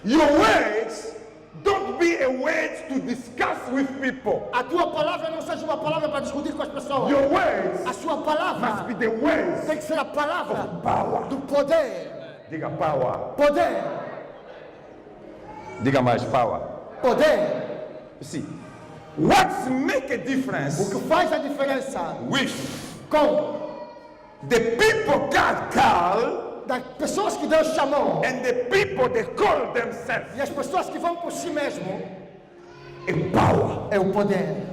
Your words don't be a word to discuss with people. A tua palavra não seja uma palavra para discutir com as pessoas. Your words A sua must palavra be the words tem que ser a palavra of power. do poder. Diga power. Poder. Diga mais power. Poder. You see, what make a O difference que faz a diferença with com the people God called das pessoas que Deus chamou and the people they call themselves e as pessoas que vão por si mesmo is power. é o poder.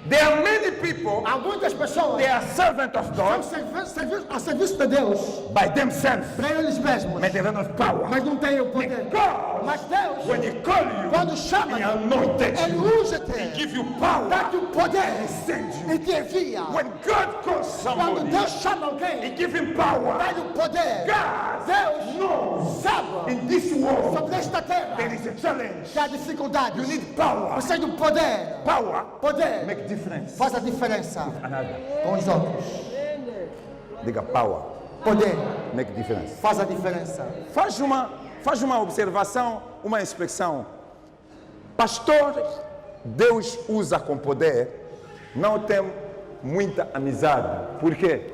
There are many people, Há muitas pessoas they are servants of que God estão a serviço de Deus by themselves, para eles mesmos, but they don't have power. mas não têm o poder. God, Mas Deus, when He call you, quando chama, He anointed Ele you, usa-te, give you power, dá-te o poder send you. e te envia. When God calls Quando somebody, Deus chama He alguém, give him power. dá-lhe o poder. God Deus knows sabe in this world sobre esta terra there is a challenge. que há dificuldades. You need power. Precisa do poder. Power Poder make difference. faz a diferença Another. com os outros. Diga power Poder make difference. faz a diferença. Faz uma observação, uma inspeção. Pastor, Deus usa com poder, não tem muita amizade. Por quê?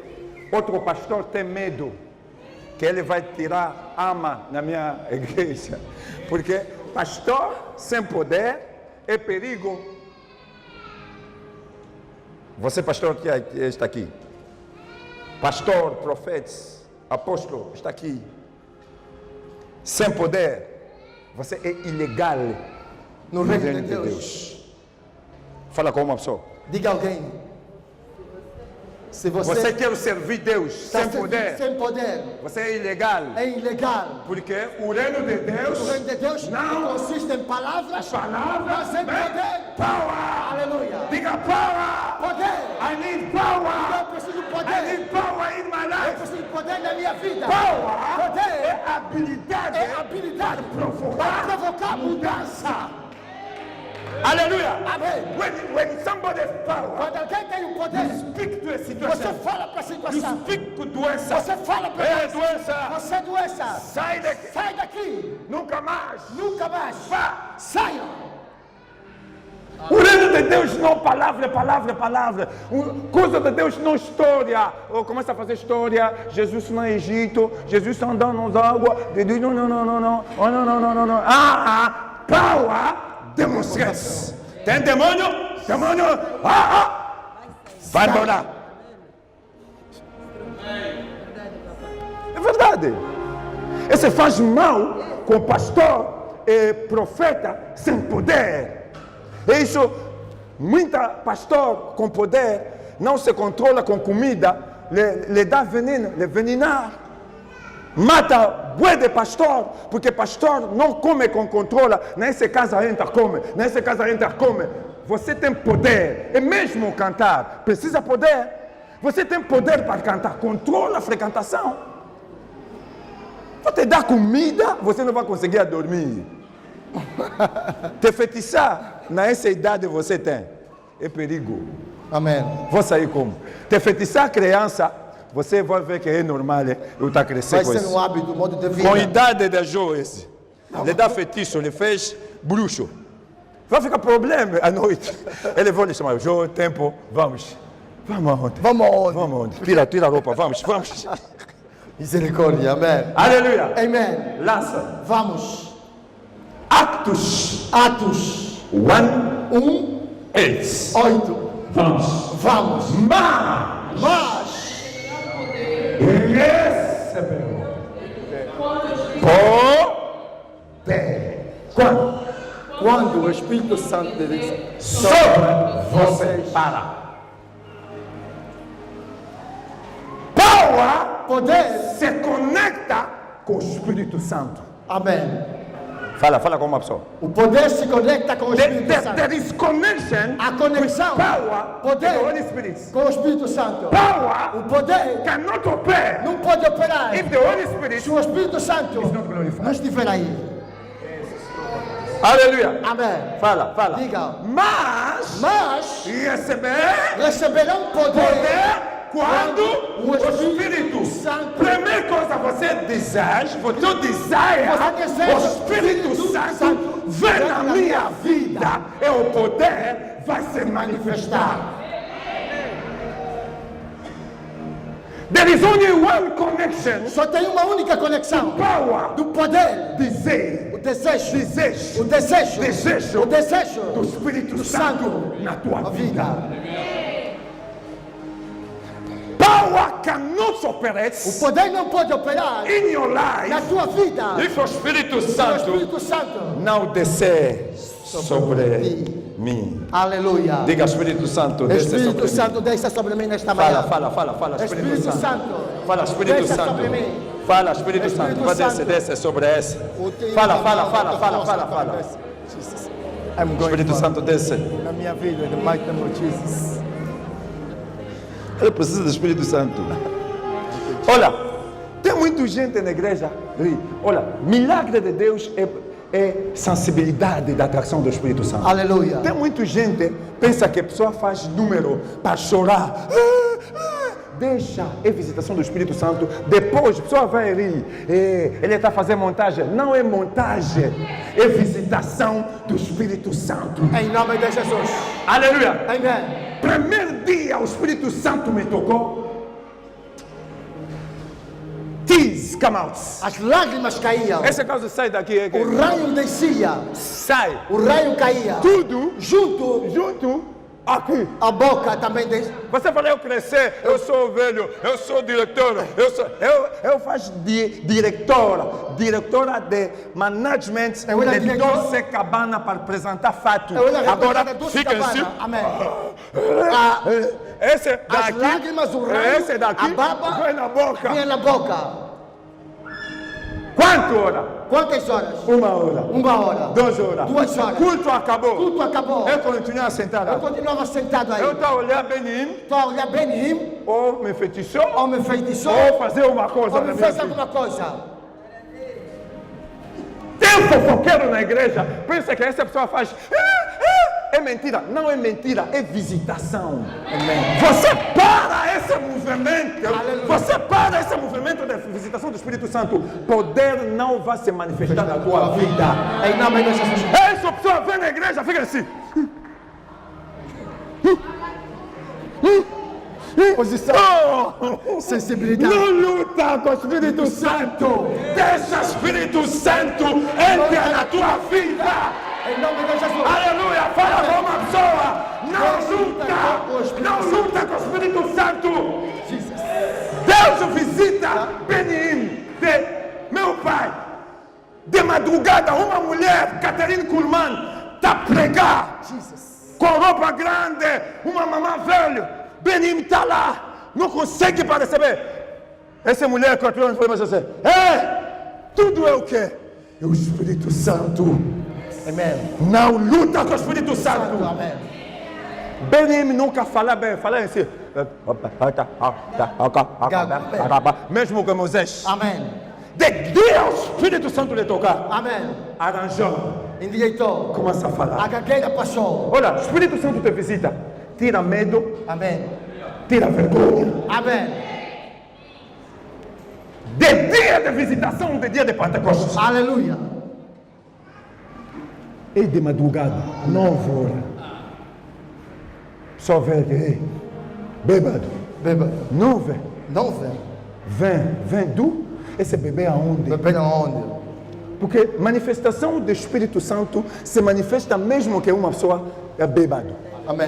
Outro pastor tem medo que ele vai tirar alma na minha igreja. Porque pastor sem poder é perigo. Você, pastor, que está aqui. Pastor, profetas, apóstolo, está aqui. Sem poder, você é ilegal No reino de Deus. Fala com uma pessoa. Diga a alguém. Se Você você quer servir Deus está sem poder, sem poder, você é ilegal. é ilegal. Porque o reino de Deus, O reino de Deus não consiste em palavras, palavras, mas em poder. power. Aleluia. Diga power. Poder. I need power. Eu preciso de I poder. need power in my Eu life. preciso de poder na minha vida. Power Poder é habilidade, é habilidade provocar para provocar mudança. Aleluia. Amém. When somebody has power, Quando alguém tem o poder, speak to a você situation. fala para a You situação. speak to doença. Você fala para É a doença. Você é doença. Sai daqui. Sai daqui. Nunca mais. Nunca mais. Vá. Saia. O reino de Deus não palavra, palavra, palavra. Coisa de Deus não história. Ou começa a fazer história. Jesus no Egito. Jesus andando na água. Não, não, não, não, não. Oh, não, não, não, não, não. Power demonstrates. Tem demônio? Demônio. Vai embora. É verdade. Esse faz mal com pastor e profeta sem poder. É isso, muita pastor com poder não se controla com comida, lhe dá veneno, lhe venenar. Mata bué de pastor, porque pastor não come com controle. Nessa casa entra, come. Nessa casa entra, come. Você tem poder, e mesmo cantar, precisa poder. Você tem poder para cantar, controla a frequentação. Vou te dar comida, você não vai conseguir dormir. Te feitiçar, nessa idade você tem, é perigo. Amém. Vou sair como? Te feitiçar criança, você vai ver que é normal, eu estou crescendo Vai com ser isso. um hábito, um modo de vida. Com a idade de Jó esse, ele dá feitiço, ele fez bruxo. Vai ficar problema à noite. Ele vai lhe chamar, Jó, tempo, vamos. Vamos aonde? Vamos aonde? Vamos aonde? Tira a roupa, vamos. Misericórdia, amém. Aleluia. Amém. Lança. Vamos. Atos Atos 1:8. 8. Vamos. Mas Recebeu poder. quando o Espírito Santo de Deus Sobre vocês. Para. poder. Se conecta com o Espírito Santo. Amém. Fala com uma pessoa. O poder se conecta com o Espírito Santo. There is connection A conexão, power poder with the Holy Spirit. com o Espírito Santo. Power O poder cannot operate não pode operar if the Holy Spirit se o Espírito Santo is not glorified. não estiver aí. Aleluia. Amém. Fala. Diga. Mas Mas receberão receberão poder quando o Espírito Santo, primeira coisa, você deseja, o Espírito Santo vem na minha vida, e o poder vai se manifestar. There is only one connection. Só tem uma única conexão. Power. Do poder. Dizer. O desejo. Desejo. O desejo. Desejo. O desejo. Do Espírito Santo na tua vida. Power cannot operate. O poder não pode operar in your life. Na tua vida. If o Espírito Se o Espírito Santo não descer sobre mim. Aleluia. Diga, Espírito Santo, desce sobre mim. Espírito Santo, desça sobre mim nesta manhã. Fala, Espírito Santo. Fala, Espírito desça Santo. sobre mim. Fala, Espírito Santo. Vai descer sobre essa. Fala. Espírito Santo, desce. Na minha vida, no mighty name of Jesus. Eu preciso do Espírito Santo. Olha, tem muita gente na igreja. Olha, milagre de Deus é sensibilidade da atração do Espírito Santo. Aleluia. Tem muita gente que pensa que a pessoa faz número para chorar. Deixa a visitação do Espírito Santo. Depois a pessoa vai rir. Ele está fazendo montagem. Não é montagem, é visitação do Espírito Santo. Em nome de Jesus. Aleluia. Amém. Primeiro dia o Espírito Santo me tocou. Tears come out. As lágrimas caíam. Essa causa sai daqui. O raio descia. Sai. O raio caía. Tudo junto. Aqui. A boca também desce. Você fala, eu crescer, eu sou velho, eu sou diretora, eu faço diretora de management de Doce Cabana para apresentar fato. Agora fica assim. Amém. Esse daqui, as lágrimas, o raio, esse daqui, a baba vem na boca. Vem na boca. Quantas horas? 1 hora. 2 horas. 2 horas. Culto acabou. Eu continuava sentado. Eu continuava sentado aí. Eu estava olhando Benim. Ou me feitiçou. Ou fazer uma coisa. Ou me fez alguma coisa. Tem fofoqueiro na igreja. Pensa que essa pessoa faz. É mentira. Não é mentira. É visitação. Amém. Você para esse movimento. Aleluia. Você para esse movimento de visitação do Espírito Santo. Poder não vai se manifestar na tua vida. Em nome de Jesus. Essa pessoa vem na igreja, fica assim. Posição. Sensibilidade. Não luta com o Espírito Santo. Deixa o Espírito Santo entrar na tua vida. Em nome de Jesus. Aleluia. Fala com uma pessoa. Não luta com o Espírito Santo. Deus visita Benim. Meu pai. De madrugada, uma mulher, Catherine Kuhlman, está a pregar. Com roupa grande. Uma mamã velha. Benim está lá, não consegue para receber. Essa mulher 4 anos foi assim: tudo é o que? É o Espírito Santo. Amém. Não luta com o Espírito Santo. Amém. Benim nunca fala bem, fala assim. Mesmo com Moisés. Amém. De dia o Espírito Santo lhe tocar. Amém. Arranjou. Endireitou. Começa a falar. A gagueira passou. Olha, o Espírito Santo te visita. Tira medo. Amém. Tira vergonha. Amém. De dia de visitação, de dia de Pentecostes. Aleluia. E de madrugada, 9 horas. Só vê que bêbado. 9. Vem do esse bebê aonde? Bebê aonde? Porque manifestação do Espírito Santo se manifesta mesmo que uma pessoa é bêbado. Amém.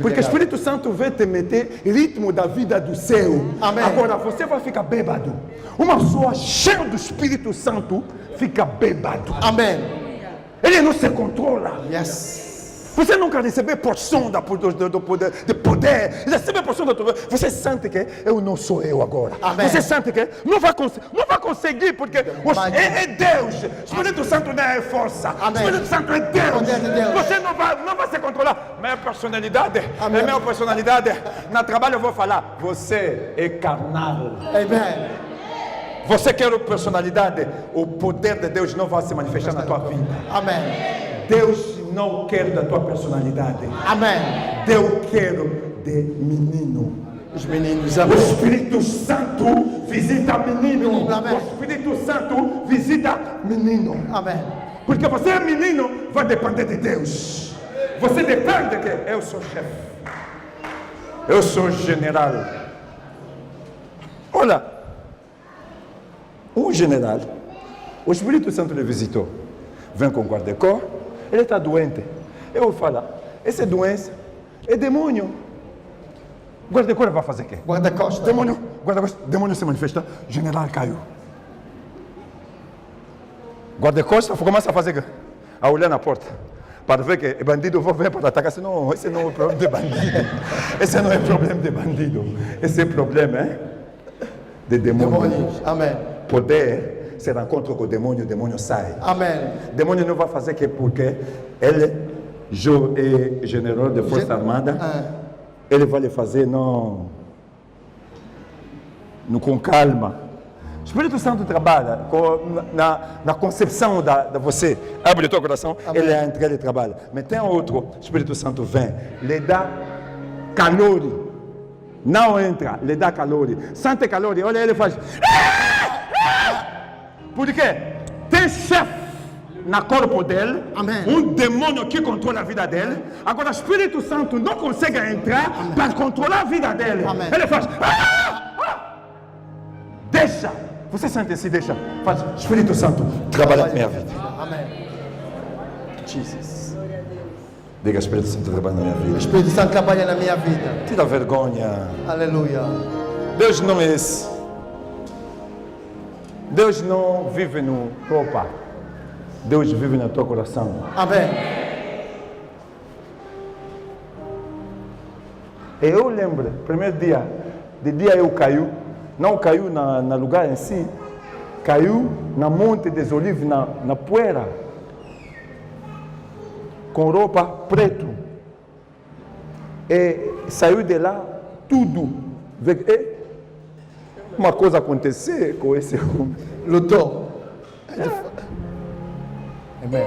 Porque o Espírito Santo vai te meter ritmo da vida do céu. Amém. Agora você vai ficar bêbado. Uma pessoa cheia do Espírito Santo fica bêbado. Amém. Ele não se controla. Yes. Você nunca recebeu porção do poder. Recebe porção do poder. Você sente que eu não sou eu agora. Amém. Você sente que não vai conseguir porque é Deus. O Espírito Santo não é força. Amém. O Espírito Santo é Deus. Poder de Deus. Você não vai se controlar. Minha personalidade. Amém. É minha personalidade. No trabalho eu vou falar. Você é carnal. Amém. Você quer personalidade? O poder de Deus não vai se manifestar na tua vida. Amém. Deus não quer da tua personalidade. Amém. Deus quer de menino. Os meninos, O amém. Espírito Santo visita menino. Amém. O Espírito Santo visita menino. Amém. Porque você é menino, vai depender de Deus. Você depende que eu sou chefe. Eu sou general. Olha, um general, o Espírito Santo lhe visitou. Vem com o guarda-cor, ele está doente. Eu vou falar, essa doença é demônio. O guarda-cor vai fazer o quê? Guarda-costas. Demônio se manifesta, general caiu. Guarda-costas começa a fazer o quê? A olhar na porta. Para ver que bandido vai vir para atacar. Não, esse não é problema de bandido. Esse não é problema de bandido. Esse é problema de demônio. Demônios. Amém. Poder se encontra com o demônio sai. Amém. O demônio não vai fazer que porque ele é general de força armada. Ele vai lhe fazer não com calma. O Espírito Santo trabalha na concepção da você. Abre o teu coração, Amém. ele entra, ele trabalha. Mas tem outro, o Espírito Santo vem, lhe dá calor. Não entra, lhe dá calor. Sente calor, olha, ele faz. Por quê? Tem chefe no corpo dele, Amém. um demônio que controla a vida dele. Agora o Espírito Santo não consegue entrar para controlar a vida dele. Amém. Ele faz. Deixa. Você sente se deixa. Faz. Espírito Santo, trabalha na minha vida. Amém. Jesus. Diga, Espírito Santo, trabalha na minha O vida. Espírito Santo trabalha na minha vida. Tira a vergonha. Aleluia. Deus não é esse. Deus não vive no roupa. Deus vive no teu coração. Amém. Eu lembro, primeiro dia, de dia eu caiu, não caiu na lugar em si, caiu na Monte dos Olivos, na poeira, com roupa preto. E saiu de lá tudo. Uma coisa aconteceu com esse homem. Lutou. Amém.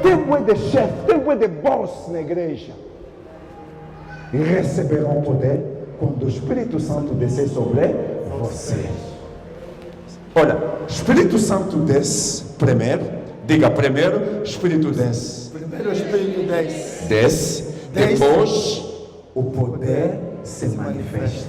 Tem boi de chefe, tem boi de boss na igreja. E receberão poder quando o Espírito Santo descer sobre vocês. Olha, Espírito Santo desce primeiro. Diga primeiro, Espírito desce. Primeiro o Espírito desce. Desce. Desce. Depois o poder se manifesta.